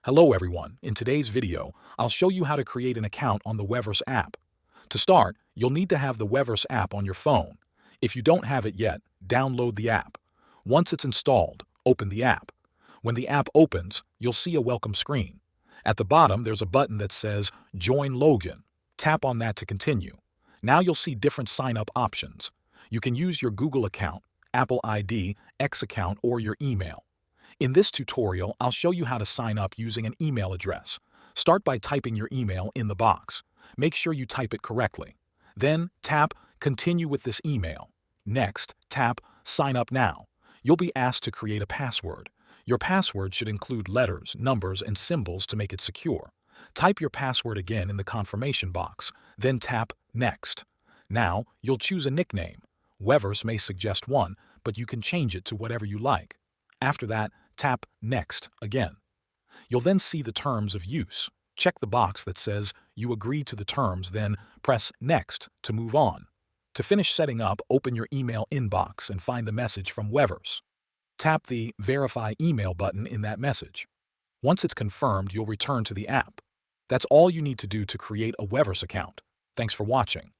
Hello everyone, in today's video, I'll show you how to create an account on the Weverse app. To start, you'll need to have the Weverse app on your phone. If you don't have it yet, download the app. Once it's installed, open the app. When the app opens, you'll see a welcome screen. At the bottom, there's a button that says Join Login. Tap on that to continue. Now you'll see different sign-up options. You can use your Google account, Apple ID, X account, or your email. In this tutorial, I'll show you how to sign up using an email address. Start by typing your email in the box. Make sure you type it correctly. Then tap Continue with this email. Next, tap Sign up now. You'll be asked to create a password. Your password should include letters, numbers, and symbols to make it secure. Type your password again in the confirmation box, then tap Next. Now, you'll choose a nickname. Weverse may suggest one, but you can change it to whatever you like. After that, tap Next again. You'll then see the terms of use. Check the box that says you agree to the terms, then press Next to move on. To finish setting up, open your email inbox and find the message from Weverse. Tap the Verify Email button in that message. Once it's confirmed, you'll return to the app. That's all you need to do to create a Weverse account. Thanks for watching.